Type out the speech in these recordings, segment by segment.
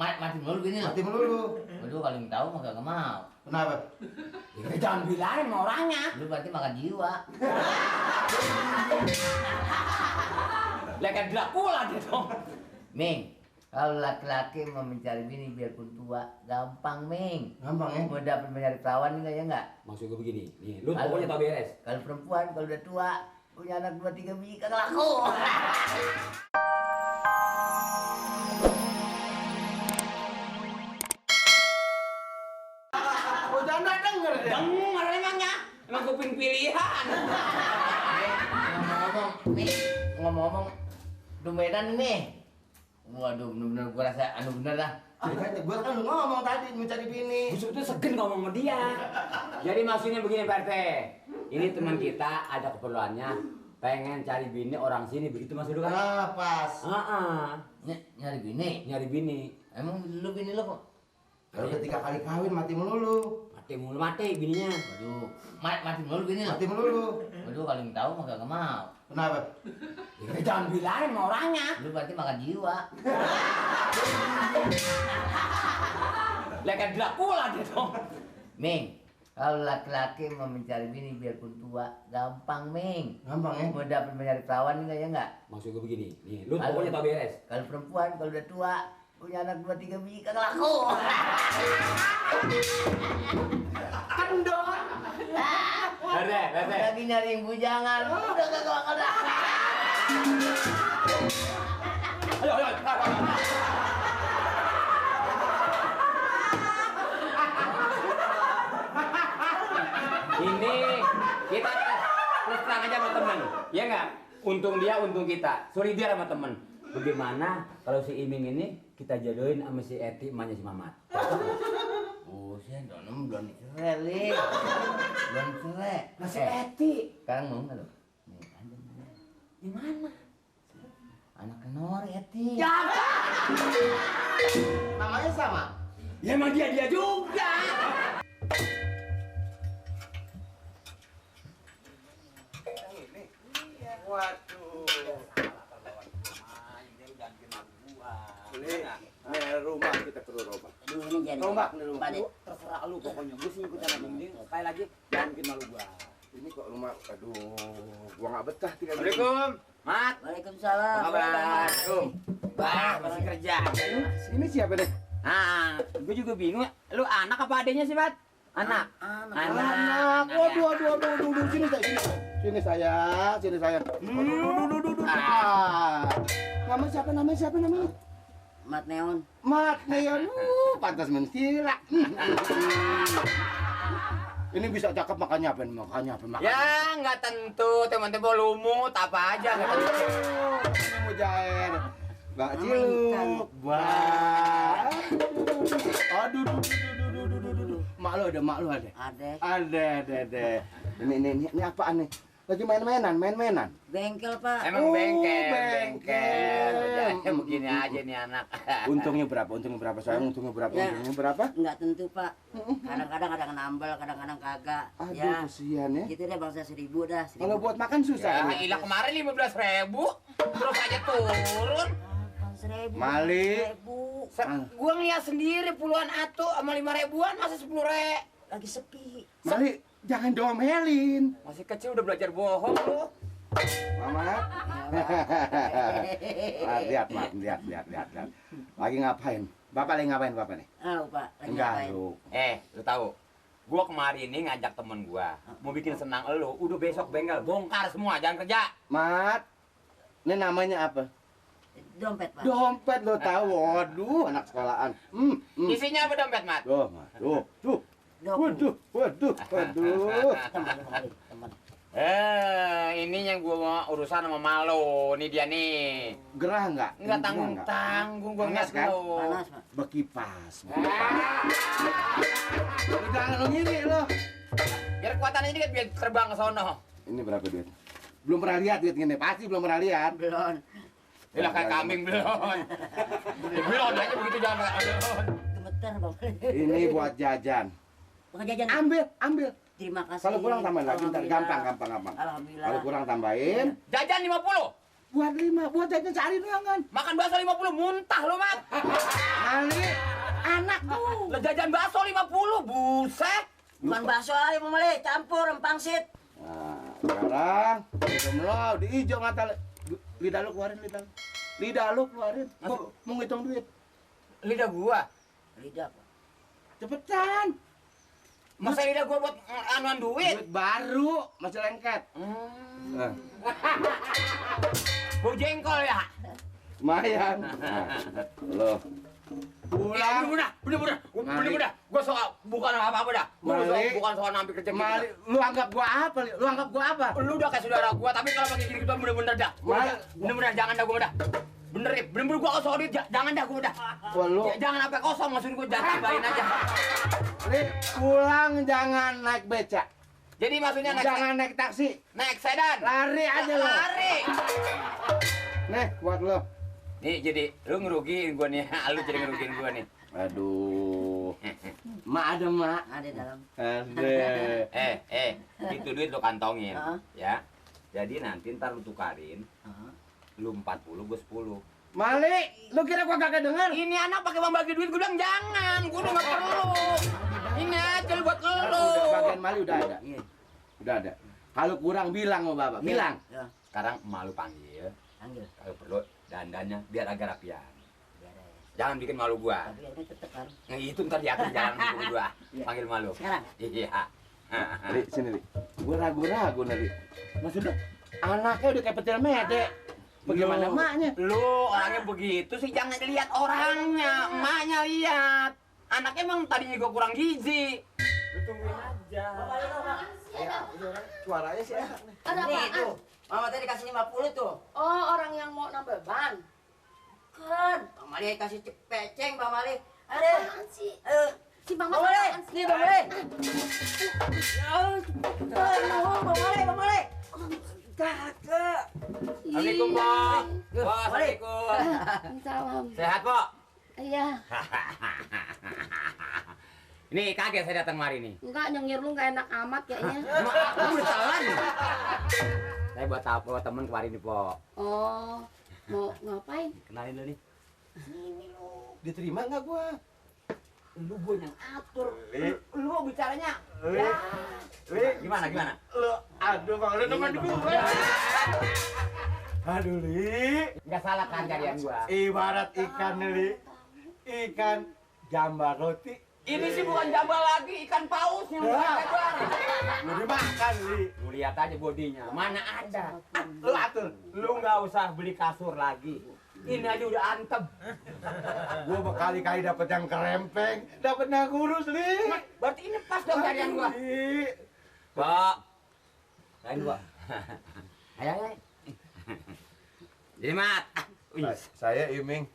Mati melulu gini loh. Mati melulu. Waduh, kalau yang tahu mah gak mau. Kenapa? Ya, jangan bilangin sama orangnya. Lu berarti makan jiwa. Lekan Dracula dia dong. Ming, kalau laki-laki mau mencari bini biarpun tua, gampang, Ming. Gampang ya? Mau dapat mencari perawan enggak ya enggak? Maksud gue begini, nih, lu Kalau- pokoknya tau beres. Kalau perempuan kalau udah tua, punya anak 2-3 biji kagak laku. Oh, janda denger dia. Dengar emangnya, emang kuping pilihan. Ngomong-ngomong, domenan nih. Waduh, bener-bener gua rasa bener dah. Gue kan lu ngomong tadi mencari bini. Gue sebetulnya segen ngomong sama dia. Jadi maksudnya begini Pak RT, ini teman kita ada keperluannya, pengen cari bini orang sini, begitu maksud lu kan? Ah, pas. Nyari bini. Nyari bini. Emang lu bini lu kok? Kalau udah 3 kali kawin mati melulu. Mati bininya. Waduh, mati melulu bini lu. Mati melulu. Waduh, kalau yang tahu mah gak mau. Kenapa? Ya, jangan bilangin sama orangnya. Lu berarti makan jiwa. Lekan Dracula dia dong. Ming, kalau laki-laki mau mencari bini biarpun tua, gampang, Ming. Gampang ya? Mau dapat mencari perawan enggak ya enggak? Maksud gue begini, nih, lu Kalau- pokoknya tau beres. Kalau perempuan kalau udah tua, punya anak 2-3 biji kagak laku. Kendor. RT. Lagi nyari yang bujangan, udah kagak bakal dah. Ayo. Ini kita terus terang aja sama temen, ya nggak? Untung dia, untung kita. Sorry dia sama temen. Bagaimana kalau si Iming ini kita jodohin sama si Eti, emaknya si Mamat? Oh, saya belum dicerai, Lik. Belum dicerai. Nah si Eti, Sekarang mau nggak lo? Nih, ada mana? di mana? Anak kenor, Eti. Ya, Namanya sama. ya emang dia juga. Waduh. Ini rumah kita perlu rombak. Ini jadi Rombak nih rumah. Pak, Dek. Terserah lu pokoknya, gue sih ikutan sama ini. Sekali lagi, jangan bikin malu gua. Ini kok rumah, aduh, gua nggak betah tinggal di sini. Assalamualaikum, Mat. Waalaikumsalam. Apa kabar? Wah, masih kerja. Ini siapa deh? Ah, gue juga bingung. Lu anak apa adanya sih, Mat? Anak. Anak. Waduh, sini saya. Sini saya. Duh. Nama siapa? Mat Neon. Mat Neon. Pantas menstira. Ini bisa cakep makanya apa? Ya, nggak tentu. Teman-teman lumut apa aja. Nggak tentu. Ini mujair. Mbak Ciluk. Wah. Aduh. Mak lu ada. Ada. Ini apaan nih? Lagi main-mainan. Bengkel, Pak. Emang Oh, bengkel. bengkel. Ya, begini aja nih anak. Untungnya berapa? Sayang, untungnya berapa? Ya. Untungnya berapa? Enggak tentu, Pak. Kadang-kadang ada yang nambal, kadang-kadang kagak. Aduh, Ya. kasihan ya. Gitu deh bangsa 1000 dah. 1000. Kalau buat makan susah. Ya, ini. ilah kemarin 15.000, terus aja turun. 1000. Mali. 1000. Gua ngeliat sendiri puluhan atu sama 5 ribuan, masa 10 Lagi sepi. Mali, jangan domelin. Masih kecil udah belajar bohong lu. Mama. Lihat. Lagi ngapain? Bapak lagi ngapain Bapak nih? Ah, Pak. Lagi Enggak, ngapain? lu. Lu tahu? Gua kemarin ini ngajak temen gua, mau bikin senang elu, udah besok bengkel bongkar semua, jangan kerja. Mat. Ini namanya apa? Dompet, Pak. Dompet lo tahu. Waduh, anak sekolahan. Isinya apa dompet, Mat? Tuh. Waduh. Teman. Ini yang gua mau urusan sama Malo, ini dia nih. Gerah enggak? Enggak tanggung-tanggung gua Panas, ngeliat kan? lu. Panas, Pak. Bekipas. Jangan lo ngiri lo. Biar kekuatannya dikit biar terbang ke sono. Ini berapa duit? Belum pernah lihat duit gini, pasti belum pernah lihat. Belum. Ini kayak kambing belon. Belon aja begitu jangan kayak belon. Gemeter, Bang. Ini buat jajan. Bukan jajan. Ambil. Terima kasih. Kalau kurang tambahin lagi, ntar Alhamdulillah. gampang. Alhamdulillah. Kalau kurang tambahin. Jajan 50. Buat 5, buat jajan sehari doang kan. Makan bakso 50 muntah lo, Mat. Mali, anak tuh. Lah jajan bakso 50, buset. Bukan bakso aja Bang Mali, campur pangsit. Nah, sekarang minum lo, di hijau mata lo. Lidah lu keluarin, lidah lu. Lidah lu keluarin. Gua mau ngitung duit. Lidah gua. Lidah apa? Cepetan. Masa lidah gua buat anuan duit? Duit baru, masih lengket. Nah, Bau jengkol ya? lumayan. Nah, lo. Pulang. Bener-bener. Gua soal bukan apa-apa dah. Gua Mali. bukan soal nampik kerja Mali, lu anggap gua apa, Li? Lu anggap gua apa? Lu udah kayak saudara gua, tapi kalau pakai gini-gituan bener-bener dah. Mal. Bener-bener jangan dah gua dah. Bener gua kalau soal duit jangan dah gua dah. Wah, lu. Jangan sampai kosong, maksud gua jangan tambahin aja. Li, pulang jangan naik beca. Jadi maksudnya Jangan naik taksi. naik sedan. Lari aja lo. Lari. Nih, buat lo. Nih jadi lu ngerugiin gua nih, lu jadi ngerugiin gua nih. Aduh. Mak ada, Mak. Ada dalam. Ada. Itu duit lu kantongin, Heeh. ya. Jadi nanti ntar lu tukarin, Heeh. lu 40, gua 10. Mali, lu kira gua kagak denger? Ini anak pakai membagi duit, gua bilang jangan, gua udah nggak perlu. Ini aja lu buat lu. Udah, bagian Mali udah ada. Iya. Udah ada. Kalau kurang bilang sama Bapak, bilang. Ya, Sekarang emak lu panggil, panggil. kalau perlu dandannya biar agak rapian. Biar aja. Jangan bikin malu gua. Tapi ini tetep harus. Nah, itu ntar diatur jalan sama gua. Iya. Panggil malu. Sekarang. Iya. Li, sini, Li. Gua ragu-ragu nih, Li. Maksudnya, anaknya udah kayak petil mede. Bagaimana Lu- emaknya? Lu orangnya begitu sih, jangan lihat orangnya, emaknya lihat. Anaknya emang tadinya gua kurang gizi. Lu tungguin aja. Suaranya sih enak nih. Ada Nih apaan? tuh. Mama tadi kasih 50 tuh. Oh, orang yang mau nambah ban. Kan. Bang Mali kasih peceng Bang Mali. Ada. Apaan sih? Si Bang Mama Mali. apaan sih? Nih Bang Mali. Bang Mali, Bang Mali. Kakak. Assalamualaikum, Pak. Yuk, Pak, assalamualaikum. Salam. Sehat, Pak? Iya. Ini kaget saya datang kemari nih. Enggak, nyengir lu nggak enak amat kayaknya. Kamu udah salah nih. Saya buat temen kemarin nih, Pak. Oh, mau ngapain? Kenalin dulu nih. Diterima nggak gua? Lu gua yang atur. Li. Lu bicaranya. Li. Li. Gimana? Lu, aduh, Bang, lu teman gue. Aduh, Li. Enggak salah kan carian gua. Ibarat ikan, Li. Ikan gambar roti. Ini sih bukan jambal lagi, ikan paus yang Lu dimakan, Li. Lu lihat aja bodinya, mana ada. Lu atur. Lu nggak usah beli kasur lagi. Ini aja udah antep. Gua berkali-kali dapet yang kerempeng, dapet yang kurus, Li. Berarti ini pas dong carian gua. Li. Pak. Lain gua. Ayo. Jadi mat. Saya Iming.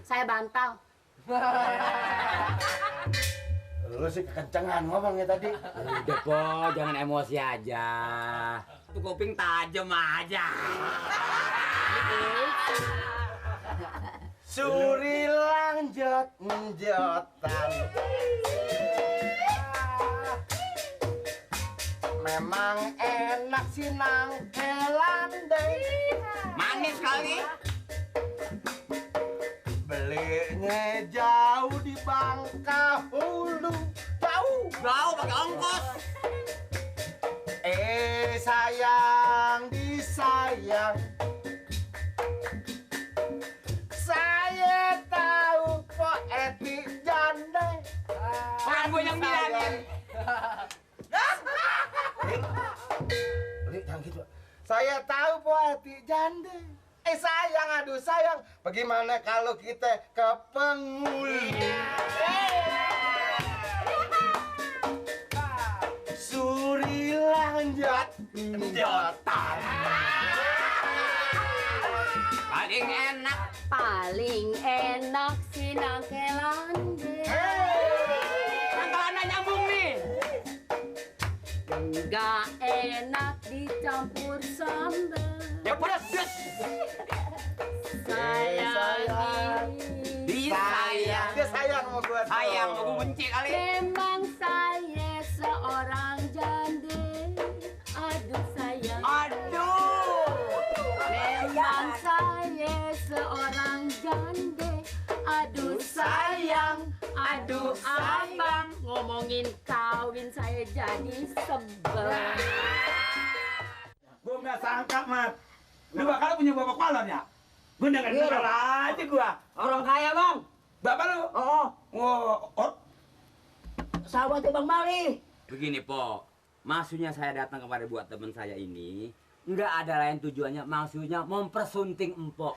Saya bantal. Lu sih kekencengan ngomongnya tadi. Udah po, jangan emosi aja. Tuh kuping tajam aja. Suri lanjut menjotan. Memang enak sih nangkelan deh. Manis kali. Belinya jauh di Bangkahulu. Jauh. Jauh pakai ongkos. Sayang disayang. Saya tahu poetik janda. Bukan gue yang bilangin. Li, jangan gitu. Saya tahu poetik janda. Sayang, aduh sayang. Bagaimana kalau kita ke Penguli? Suri lanjut menjotan. Paling enak. Paling enak si nangkelan deh. Pangkalannya nyambung nih. Enggak enak dicampur sambal. Ya pedes. Sayang Disayang. Dia sayang sama gua. tuh. Sayang, aku benci kali. memang saya seorang jande. Aduh sayang. Aduh. abang ngomongin kawin saya jadi sebel. Gua nggak sangka, Mat. Lu bakal punya bapak kolor ya? Gua denger aja gua. Orang kaya bang. Bapak lu? Oh, Oh, sahabatnya Bang Mali. Begini, Po. Maksudnya saya datang kepada buat teman saya ini nggak ada lain tujuannya, maksudnya mempersunting empok.